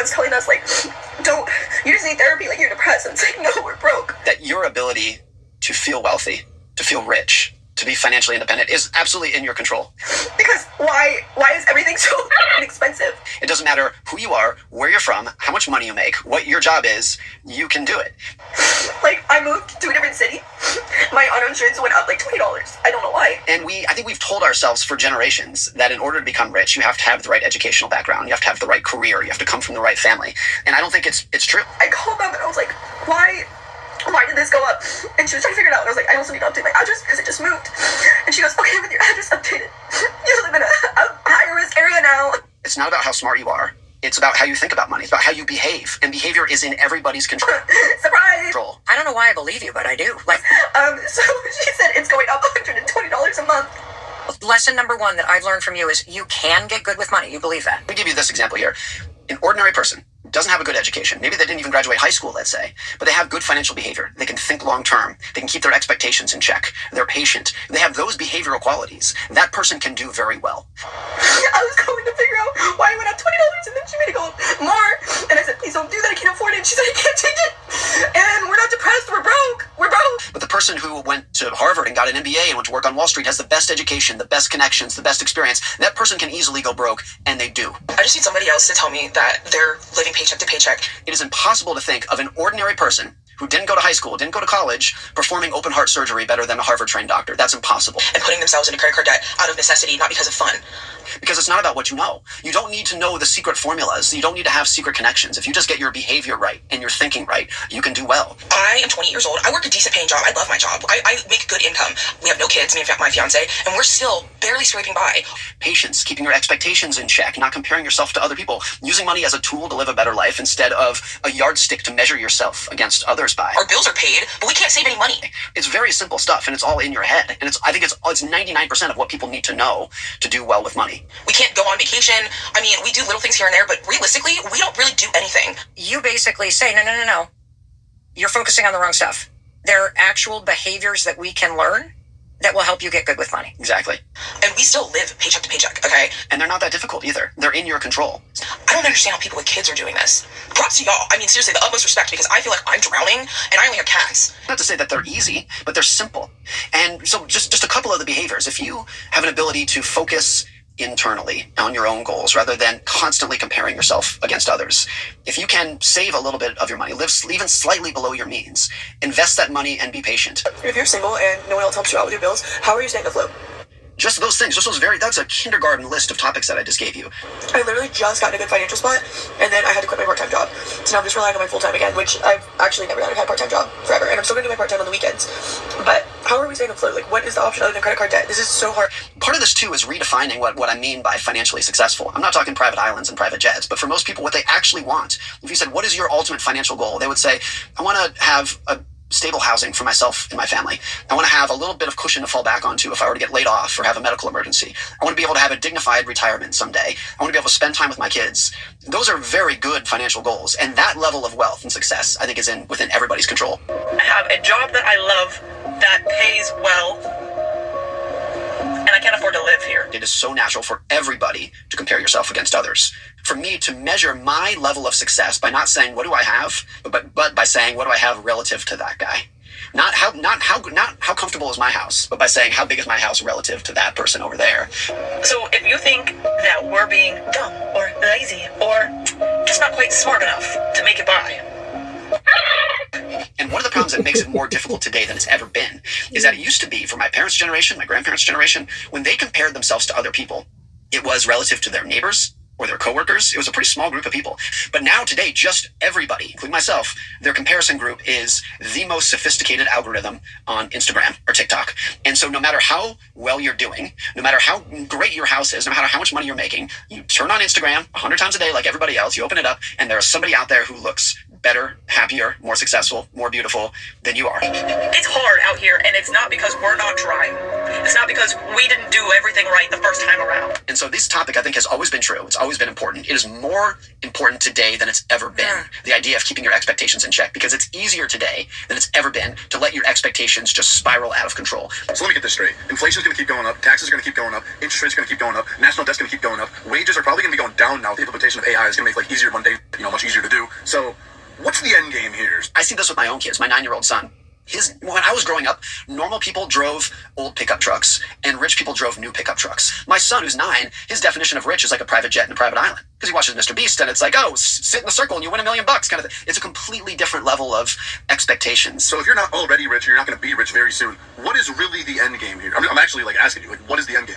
everyone's telling us, like, don't, you just need therapy, like, you're depressed. And it's like, no, we're broke. That your ability to feel wealthy, to feel rich, to be financially independent is absolutely in your control. Because why is everything so expensive? It doesn't matter who you are, where you're from, how much money you make, what your job is, you can do it. Like, I moved to a different city. My auto insurance went up like $20. I don't know why. And I think we've told ourselves for generations that in order to become rich, you have to have the right educational background, you have to have the right career, you have to come from the right family. And I don't think it's true. I called them and I was like, why did this go up? And she was trying to figure it out. And I was like, I also need to update my address because it just moved. And she goes, okay, with your address updated, you live in a higher risk area now. It's not about how smart you are. It's about how you think about money. It's about how you behave. And behavior is in everybody's control. Surprise! I don't know why I believe you, but I do. Like, so she said it's going up $120 a month. Lesson number one that I've learned from you is you can get good with money. You believe that. Let me give you this example here. An ordinary person doesn't have a good education. Maybe they didn't even graduate high school, let's say, but they have good financial behavior. They can think long term. They can keep their expectations in check. They're patient. They have those behavioral qualities. That person can do very well. I was going to figure out why it went up $20 and then she made it go up more. And I said, please don't do that. I can't afford it. And she said, I can't change it. And we're not depressed. We're broke. We're broke. But the person who went to Harvard and got an MBA and went to work on Wall Street has the best education, the best connections, the best experience. That person can easily go broke, and they do. I just need somebody else to tell me that they're living paycheck to paycheck. It is impossible to think of an ordinary person who didn't go to high school, didn't go to college, performing open heart surgery better than a Harvard-trained doctor. That's impossible. And putting themselves into credit card debt out of necessity, not because of fun. Because it's not about what you know. You don't need to know the secret formulas. You don't need to have secret connections. If you just get your behavior right and your thinking right, you can do well. I am 20 years old. I work a decent paying job. I love my job. I make good income. We have no kids, me and my fiance, and we're still barely scraping by. Patience, keeping your expectations in check, not comparing yourself to other people, using money as a tool to live a better life instead of a yardstick to measure yourself against others by. Our bills are paid, but we can't save any money. It's very simple stuff, and it's all in your head. And I think it's 99% of what people need to know to do well with money. We can't go on vacation. I mean, we do little things here and there, but realistically, we don't really do anything. You basically say, no. You're focusing on the wrong stuff. There are actual behaviors that we can learn that will help you get good with money. Exactly. And we still live paycheck to paycheck, okay? And they're not that difficult either. They're in your control. I don't understand how people with kids are doing this. Props to y'all. I mean, seriously, the utmost respect, because I feel like I'm drowning and I only have cats. Not to say that they're easy, but they're simple. And so just a couple of the behaviors. If you have an ability to focus internally on your own goals rather than constantly comparing yourself against others, if you can save a little bit of your money, live even slightly below your means, invest that money and be patient. If you're single and no one else helps you out with your bills, how are you staying afloat? Just those things, that's a kindergarten list of topics that I just gave you. I literally just got in a good financial spot, and then I had to quit my part-time job. So now I'm just relying on my full-time again, which I've actually never had a part-time job forever, and I'm still going to do my part-time on the weekends. But how are we staying afloat? Like, what is the option other than credit card debt? This is so hard. Part of this, too, is redefining what I mean by financially successful. I'm not talking private islands and private jets, but for most people, what they actually want. If you said, what is your ultimate financial goal? They would say, I want to have a stable housing for myself and my family. I want to have a little bit of cushion to fall back onto if I were to get laid off or have a medical emergency. I want to be able to have a dignified retirement someday. I want to be able to spend time with my kids. Those are very good financial goals. And that level of wealth and success, I think, is within everybody's control. I have a job that I love that pays well, and I can't afford to live here. It is so natural for everybody to compare yourself against others. For me to measure my level of success by not saying, what do I have, but by saying, what do I have relative to that guy? Not how comfortable is my house, but by saying, how big is my house relative to that person over there? So if you think that we're being dumb or lazy or just not quite smart enough to make it by. And one of the problems that makes it more difficult today than it's ever been is that it used to be, for my parents' generation, my grandparents' generation, when they compared themselves to other people, it was relative to their neighbors or their coworkers. It was a pretty small group of people. But now today, just everybody, including myself, their comparison group is the most sophisticated algorithm on Instagram or TikTok. And so no matter how well you're doing, no matter how great your house is, no matter how much money you're making, you turn on Instagram 100 times a day like everybody else, you open it up, and there's somebody out there who looks better, happier, more successful, more beautiful than you are. It's hard out here, and it's not because we're not trying. It's not because we didn't do everything right the first time around. And so this topic, I think, has always been true. It's always been important. It is more important today than it's ever been. The idea of keeping your expectations in check, because it's easier today than it's ever been to let your expectations just spiral out of control. So let me get this straight. Inflation is going to keep going up. Taxes are going to keep going up. Interest rates are going to keep going up. National debt's going to keep going up. Wages are probably going to be going down now. The implementation of AI is going to make like easier, mundane, much easier to do. So what's the end game here? I see this with my own kids, my 9-year-old son. When I was growing up, normal people drove old pickup trucks and rich people drove new pickup trucks. My son, who's 9, his definition of rich is like a private jet and a private island. Because he watches Mr. Beast and it's like, oh, sit in the circle and you win $1 million kind of thing. It's a completely different level of expectations. So if you're not already rich, you're not going to be rich very soon. What is really the end game here? I'm actually like asking you, like, what is the end game?